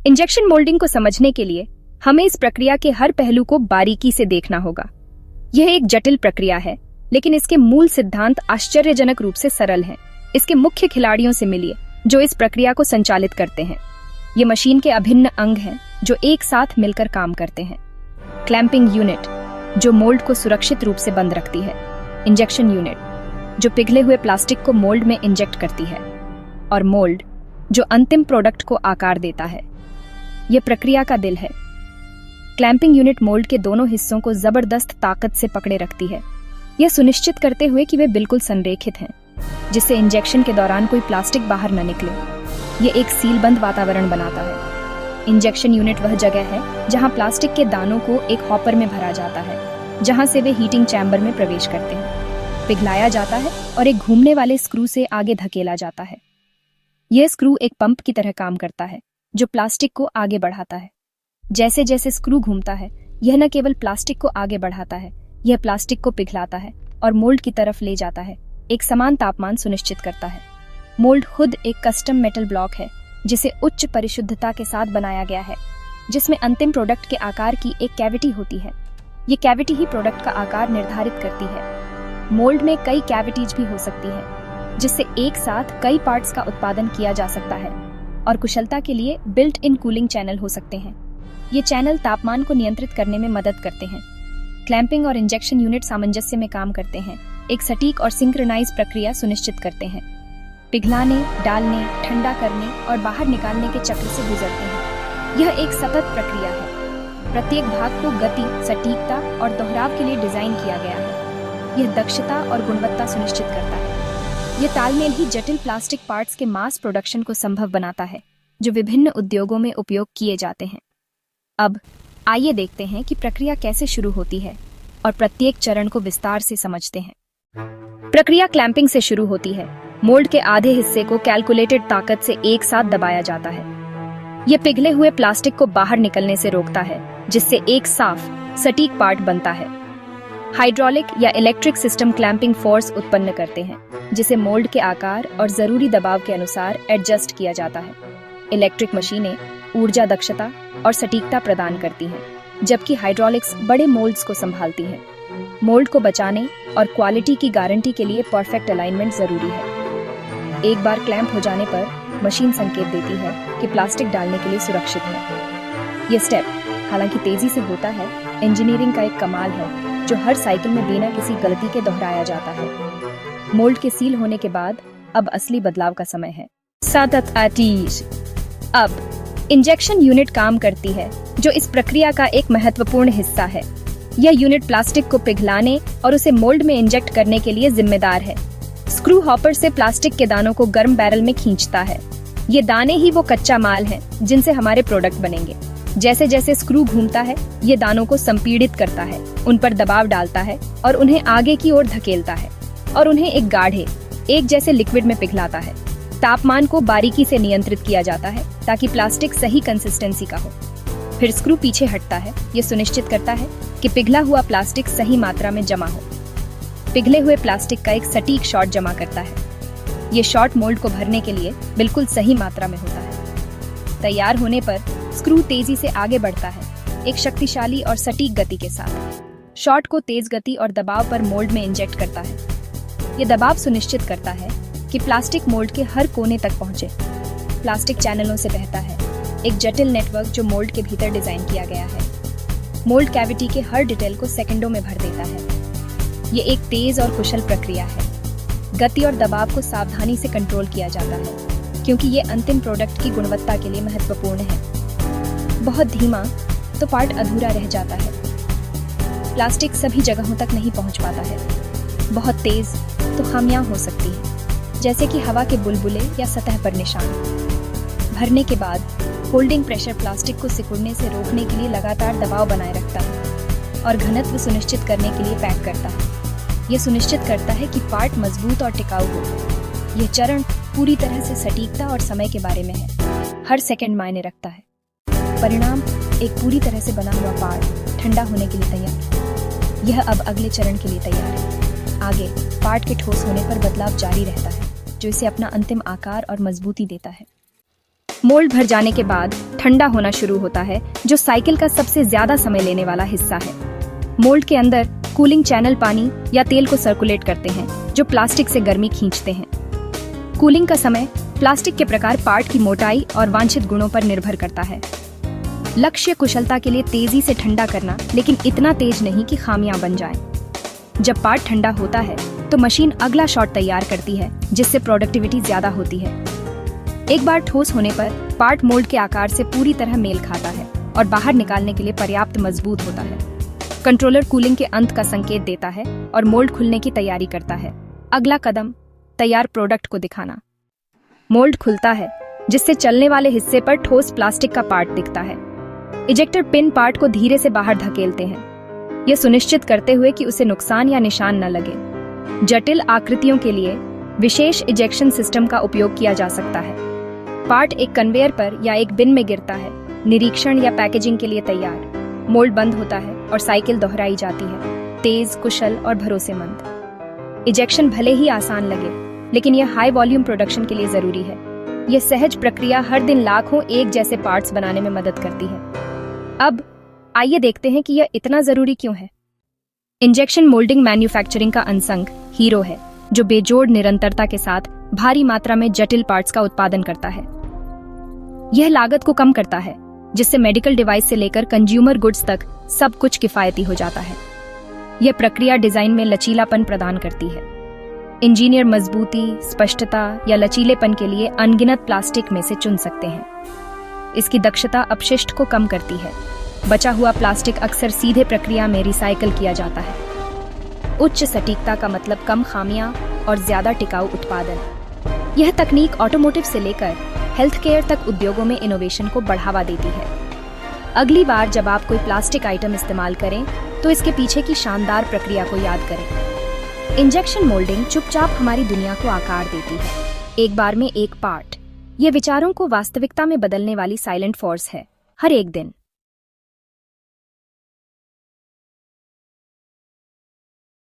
Injection moulding को समझने के लिए हमें इस प्रक्रिया के हर पहलू को बारीकी से देखना होगा। यह एक जटिल प्रक्रिया है, लेकिन इसके मूल सिद्धांत आश्चर्यजनक रूप से सरल हैं। इसके मुख्य खिलाड़ियों से मिलिए जो इस प्रक्रिया को संचालित करते हैं। ये मशीन के अभिन्न अंग हैं जो एक साथ मिलकर काम करते हैं। क्लैंपिंग यूनिट जो मोल्ड को सुरक्षित रूप से बंद रखती है, इंजेक्शन यूनिट जो पिघले हुए प्लास्टिक को मोल्ड में इंजेक्ट करती है, और मोल्ड जो अंतिम प्रोडक्ट को आकार देता है। यह प्रक्रिया का दिल है। क्लैंपिंग यूनिट मोल्ड के दोनों हिस्सों को जबरदस्त ताकत से पकड़े रखती है, यह सुनिश्चित करते हुए कि वे बिल्कुल संरेखित हैं, जिससे इंजेक्शन के दौरान कोई प्लास्टिक बाहर न निकले। यह एक सीलबंद वातावरण बनाता है। इंजेक्शन यूनिट वह जगह है जहां प्लास्टिक के दानों को एक हॉपर में भरा जाता है, जहां से वे हीटिंग चैम्बर में प्रवेश करते हैं, पिघलाया जाता है और एक घूमने वाले स्क्रू से आगे धकेला जाता है। यह स्क्रू एक पंप की तरह काम करता है जो प्लास्टिक को आगे बढ़ाता है। जैसे जैसे स्क्रू घूमता है, यह न केवल प्लास्टिक को आगे बढ़ाता है, यह प्लास्टिक को पिघलाता है और मोल्ड की तरफ ले जाता है, एक समान तापमान सुनिश्चित करता है। मोल्ड खुद एक कस्टम मेटल ब्लॉक है जिसे उच्च परिशुद्धता के साथ बनाया गया है, जिसमें अंतिम प्रोडक्ट के आकार की एक कैविटी होती है। ये कैविटी ही प्रोडक्ट का आकार निर्धारित करती है। मोल्ड में कई कैविटीज भी हो सकती है, जिससे एक साथ कई पार्ट्स का उत्पादन किया जा सकता है, और कुशलता के लिए बिल्ट इन कूलिंग चैनल हो सकते हैं। ये चैनल तापमान को नियंत्रित करने में मदद करते हैं। क्लैंपिंग और इंजेक्शन यूनिट सामंजस्य में काम करते हैं, एक सटीक और सिंक्रोनाइज प्रक्रिया सुनिश्चित करते हैं। पिघलाने, डालने, ठंडा करने और बाहर निकालने के चक्र से गुजरते हैं। यह एक सतत प्रक्रिया है। प्रत्येक भाग को गति, सटीकता और दोहराव के लिए डिजाइन किया गया है। यह दक्षता और गुणवत्ता सुनिश्चित करता है। यह तालमेल ही जटिल प्लास्टिक पार्ट्स के मास प्रोडक्शन को संभव बनाता है, जो विभिन्न उद्योगों में उपयोग किए जाते हैं। अब आइए देखते हैं कि प्रक्रिया कैसे शुरू होती है और प्रत्येक चरण को विस्तार से समझते हैं। प्रक्रिया क्लैंपिंग से शुरू होती है। मोल्ड के आधे हिस्से को कैलकुलेटेड ताकत से एक साथ दबाया जाता है। यह पिघले हुए प्लास्टिक को बाहर निकलने से रोकता है, जिससे एक साफ, सटीक पार्ट बनता है। हाइड्रोलिक या इलेक्ट्रिक सिस्टम क्लैंपिंग फोर्स उत्पन्न करते हैं, जिसे मोल्ड के आकार और जरूरी दबाव के अनुसार एडजस्ट किया जाता है। इलेक्ट्रिक मशीनें ऊर्जा दक्षता और सटीकता प्रदान करती हैं, जबकि हाइड्रोलिक्स बड़े मोल्ड्स को संभालती हैं। मोल्ड को बचाने और क्वालिटी की गारंटी के लिए परफेक्ट अलाइनमेंट जरूरी है। एक बार क्लैंप हो जाने पर मशीन संकेत देती है कि प्लास्टिक डालने के लिए सुरक्षित है। यह स्टेप हालांकि तेजी से होता है, इंजीनियरिंग का एक कमाल है जो हर साइकिल में बिना किसी गलती के दोहराया जाता है। मोल्ड के सील होने के बाद अब असली बदलाव का समय है। अब इंजेक्शन यूनिट काम करती है, जो इस प्रक्रिया का एक महत्वपूर्ण हिस्सा है। यह यूनिट प्लास्टिक को पिघलाने और उसे मोल्ड में इंजेक्ट करने के लिए जिम्मेदार है। स्क्रू हॉपर से प्लास्टिक के दानों को गर्म बैरल में खींचता है। ये दाने ही वो कच्चा माल हैं जिनसे हमारे प्रोडक्ट बनेंगे। जैसे जैसे स्क्रू घूमता है, ये दानों को संपीड़ित करता है, उन पर दबाव डालता है और उन्हें आगे की ओर धकेलता है, और उन्हें एक गाढ़े, एक जैसे लिक्विड में पिघलाता है। तापमान को बारीकी से नियंत्रित किया जाता है ताकि प्लास्टिक सही कंसिस्टेंसी का हो। फिर स्क्रू पीछे हटता है, ये सुनिश्चित करता है कि पिघला हुआ प्लास्टिक सही मात्रा में जमा हो। पिघले हुए प्लास्टिक का एक सटीक शॉट जमा करता है। ये शॉट मोल्ड को भरने के लिए बिल्कुल सही मात्रा में होता है। तैयार होने पर स्क्रू तेजी से आगे बढ़ता है, एक शक्तिशाली और सटीक गति के साथ। शॉट को तेज गति और दबाव पर मोल्ड में इंजेक्ट करता है। ये दबाव सुनिश्चित करता है कि प्लास्टिक मोल्ड के हर कोने तक पहुंचे। प्लास्टिक चैनलों से बहता है, एक जटिल नेटवर्क जो मोल्ड के भीतर डिजाइन किया गया है। मोल्ड कैविटी के हर डिटेल को सेकंडों में भर देता है। ये एक तेज और कुशल प्रक्रिया है। गति और दबाव को सावधानी से कंट्रोल किया जाता है, क्योंकि ये अंतिम प्रोडक्ट की गुणवत्ता के लिए महत्वपूर्ण है। बहुत धीमा तो पार्ट अधूरा रह जाता है। प्लास्टिक सभी जगहों तक नहीं पहुंच पाता है। बहुत तेज तो खामियां हो सकती है, जैसे कि हवा के बुलबुले या सतह पर निशान। भरने के बाद होल्डिंग प्रेशर प्लास्टिक को सिकुड़ने से रोकने के लिए लगातार दबाव बनाए रखता है और घनत्व सुनिश्चित करने के लिए पैक करता है। यह सुनिश्चित करता है कि पार्ट मजबूत और टिकाऊ हो। यह चरण पूरी तरह से सटीकता और समय के बारे में है। हर सेकंड मायने रखता है। परिणाम एक पूरी तरह से बना हुआ पार्ट ठंडा होने के लिए तैयार। यह अब अगले चरण के लिए तैयार है। आगे पार्ट के ठोस होने पर बदलाव जारी रहता है, जो इसे अपना अंतिम आकार और मजबूती देता है। मोल्ड भर जाने के बाद ठंडा होना शुरू होता है, जो साइकिल का सबसे ज्यादा समय लेने वाला हिस्सा है। मोल्ड के अंदर कूलिंग चैनल पानी या तेल को सर्कुलेट करते हैं, जो प्लास्टिक से गर्मी खींचते हैं। कूलिंग का समय प्लास्टिक के प्रकार, पार्ट की मोटाई और वांछित गुणों पर निर्भर करता है। लक्ष्य कुशलता के लिए तेजी से ठंडा करना, लेकिन इतना तेज नहीं कि खामियां बन जाएं। जब पार्ट ठंडा होता है तो मशीन अगला शॉट तैयार करती है, जिससे प्रोडक्टिविटी ज्यादा होती है। एक बार ठोस होने पर पार्ट मोल्ड के आकार से पूरी तरह मेल खाता है और बाहर निकालने के लिए पर्याप्त मजबूत होता है। कंट्रोलर कूलिंग के अंत का संकेत देता है और मोल्ड खुलने की तैयारी करता है। अगला कदम, तैयार प्रोडक्ट को दिखाना। मोल्ड खुलता है, जिससे चलने वाले हिस्से पर ठोस प्लास्टिक का पार्ट दिखता है। इजेक्टर पिन पार्ट को धीरे से बाहर धकेलते हैं, यह सुनिश्चित करते हुए कि उसे नुकसान या निशान न लगे। जटिल आकृतियों के लिए विशेष इजेक्शन सिस्टम का उपयोग किया जा सकता है। पार्ट एक कन्वेयर पर या एक बिन में गिरता है, निरीक्षण या पैकेजिंग के लिए तैयार। मोल्ड बंद होता है और साइकिल दोहराई जाती है, तेज, कुशल और भरोसेमंद। इजेक्शन भले ही आसान लगे, लेकिन यह हाई वॉल्यूम प्रोडक्शन के लिए जरूरी है। यह सहज प्रक्रिया हर दिन लाखों एक जैसे पार्ट्स बनाने में मदद करती है। अब आइए देखते हैं कि यह इतना जरूरी क्यों है। इंजेक्शन मोल्डिंग मैन्युफैक्चरिंग का अनसंग हीरो है, जो बेजोड़ निरंतरता के साथ भारी मात्रा में जटिल पार्ट्स का उत्पादन करता है। यह लागत को कम करता है, जिससे मेडिकल डिवाइस से लेकर कंज्यूमर गुड्स तक सब कुछ किफायती हो जाता है। यह प्रक्रिया डिजाइन में लचीलापन प्रदान करती है। इंजीनियर मजबूती, स्पष्टता या लचीलेपन के लिए अनगिनत प्लास्टिक में से चुन सकते हैं। इसकी दक्षता अपशिष्ट को कम करती है। बचा हुआ प्लास्टिक अक्सर सीधे प्रक्रिया में रिसाइकल किया जाता है। उच्च सटीकता का मतलब कम खामियां और ज्यादा टिकाऊ उत्पादन। यह तकनीक ऑटोमोटिव से लेकर हेल्थ केयर तक उद्योगों में इनोवेशन को बढ़ावा देती है। अगली बार जब आप कोई प्लास्टिक आइटम इस्तेमाल करें, तो इसके पीछे की शानदार प्रक्रिया को याद करें। इंजेक्शन मोल्डिंग चुपचाप हमारी दुनिया को आकार देती है, एक बार में एक पार्ट। ये विचारों को वास्तविकता में बदलने वाली साइलेंट फोर्स है, हर एक दिन।